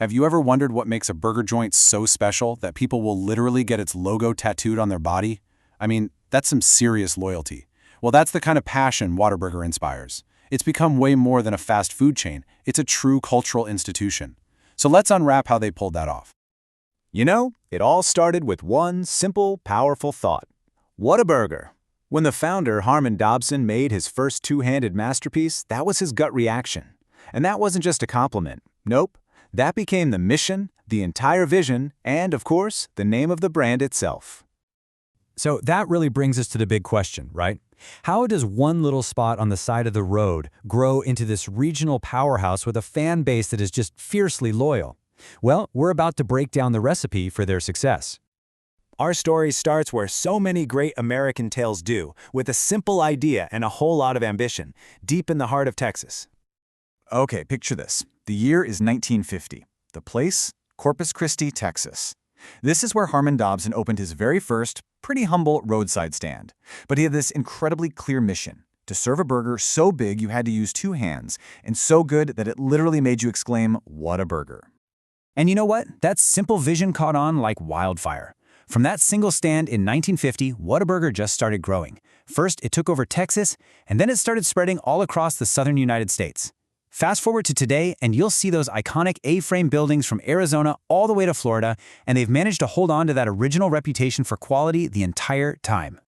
Have you ever wondered what makes a burger joint so special that people will literally get its logo tattooed on their body? I mean, that's some serious loyalty. Well, that's the kind of passion Whataburger inspires. It's become way more than a fast food chain. It's a true cultural institution. So let's unwrap how they pulled that off. You know, it all started with one simple, powerful thought. Whataburger. When the founder, Harmon Dobson, made his first two-handed masterpiece, that was his gut reaction. And that wasn't just a compliment. Nope. That became the mission, the entire vision, and, of course, the name of the brand itself. So that really brings us to the big question, right? How does one little spot on the side of the road grow into this regional powerhouse with a fan base that is just fiercely loyal? Well, we're about to break down the recipe for their success. Our story starts where so many great American tales do, with a simple idea and a whole lot of ambition, deep in the heart of Texas. Okay, picture this. The year is 1950. The place? Corpus Christi, Texas. This is where Harmon Dobson opened his very first, pretty humble roadside stand. But he had this incredibly clear mission: to serve a burger so big you had to use two hands, and so good that it literally made you exclaim, "What a burger." And you know what? That simple vision caught on like wildfire. From that single stand in 1950, Whataburger just started growing. First, it took over Texas, and then it started spreading all across the southern United States. Fast forward to today, and you'll see those iconic A-frame buildings from Arizona all the way to Florida, and they've managed to hold on to that original reputation for quality the entire time.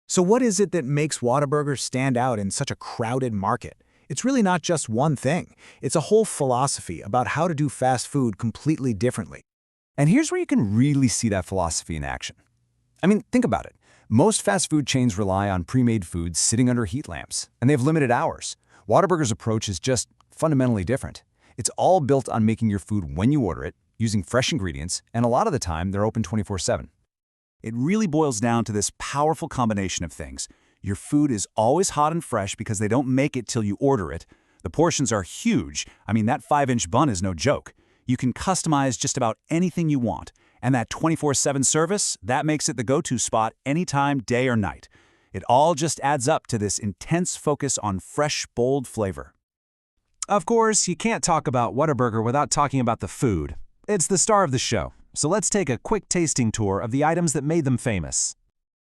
So what is it that makes Whataburger stand out in such a crowded market? It's really not just one thing. It's a whole philosophy about how to do fast food completely differently. And here's where you can really see that philosophy in action. I mean, think about it. Most fast food chains rely on pre-made foods sitting under heat lamps, and they have limited hours. Whataburger's approach is just fundamentally different. It's all built on making your food when you order it, using fresh ingredients, and a lot of the time, they're open 24/7. It really boils down to this powerful combination of things. Your food is always hot and fresh because they don't make it till you order it. The portions are huge. I mean, that 5-inch bun is no joke. You can customize just about anything you want. And that 24/7 service, that makes it the go-to spot anytime, day or night. It all just adds up to this intense focus on fresh, bold flavor. Of course, you can't talk about Whataburger without talking about the food. It's the star of the show. So let's take a quick tasting tour of the items that made them famous.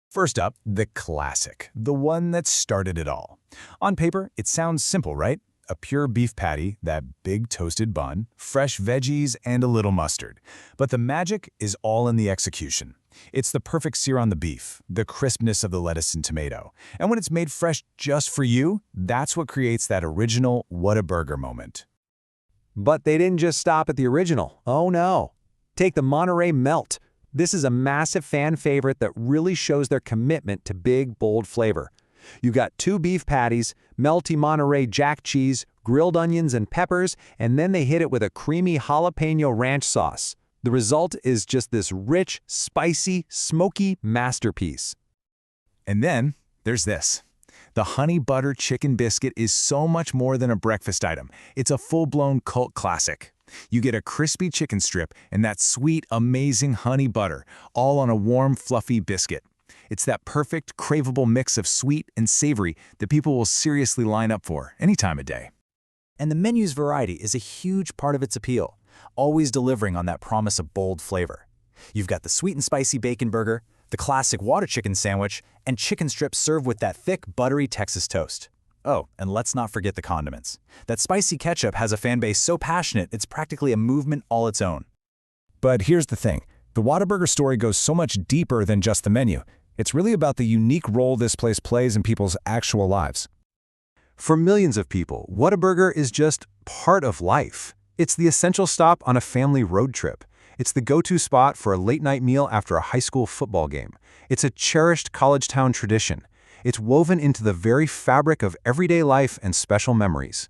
First up, the classic, the one that started it all. On paper, it sounds simple, right? A pure beef patty, that big toasted bun, fresh veggies, and a little mustard. But the magic is all in the execution. It's the perfect sear on the beef, the crispness of the lettuce and tomato. And when it's made fresh just for you, that's what creates that original Whataburger moment. But they didn't just stop at the original. Oh no. Take the Monterey Melt. This is a massive fan favorite that really shows their commitment to big, bold flavor. You've got 2 beef patties, melty Monterey Jack cheese, grilled onions and peppers, and then they hit it with a creamy jalapeno ranch sauce. The result is just this rich, spicy, smoky masterpiece. And then there's this. The honey butter chicken biscuit is so much more than a breakfast item. It's a full-blown cult classic. You get a crispy chicken strip and that sweet, amazing honey butter, all on a warm, fluffy biscuit. It's that perfect, craveable mix of sweet and savory that people will seriously line up for any time of day. And the menu's variety is a huge part of its appeal, always delivering on that promise of bold flavor. You've got the sweet and spicy bacon burger, the classic water chicken sandwich, and chicken strips served with that thick, buttery Texas toast. Oh, and let's not forget the condiments. That spicy ketchup has a fan base so passionate it's practically a movement all its own. But here's the thing. The Whataburger story goes so much deeper than just the menu. It's really about the unique role this place plays in people's actual lives. For millions of people, Whataburger is just part of life. It's the essential stop on a family road trip. It's the go-to spot for a late-night meal after a high school football game. It's a cherished college town tradition. It's woven into the very fabric of everyday life and special memories.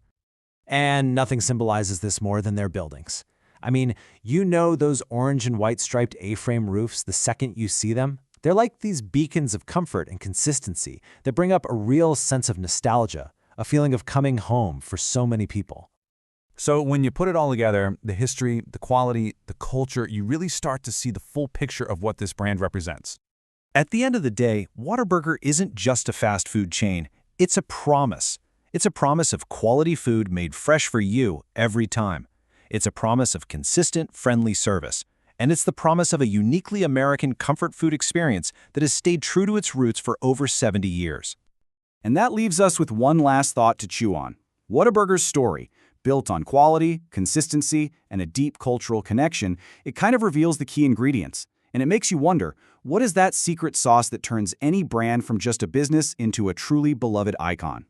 And nothing symbolizes this more than their buildings. I mean, you know those orange and white striped A-frame roofs the second you see them? They're like these beacons of comfort and consistency that bring up a real sense of nostalgia, a feeling of coming home for so many people. So when you put it all together, the history, the quality, the culture, you really start to see the full picture of what this brand represents. At the end of the day, Whataburger isn't just a fast food chain. It's a promise. It's a promise of quality food made fresh for you every time. It's a promise of consistent, friendly service. And it's the promise of a uniquely American comfort food experience that has stayed true to its roots for over 70 years. And that leaves us with one last thought to chew on. Whataburger's story, built on quality, consistency, and a deep cultural connection, it kind of reveals the key ingredients. And it makes you wonder, what is that secret sauce that turns any brand from just a business into a truly beloved icon?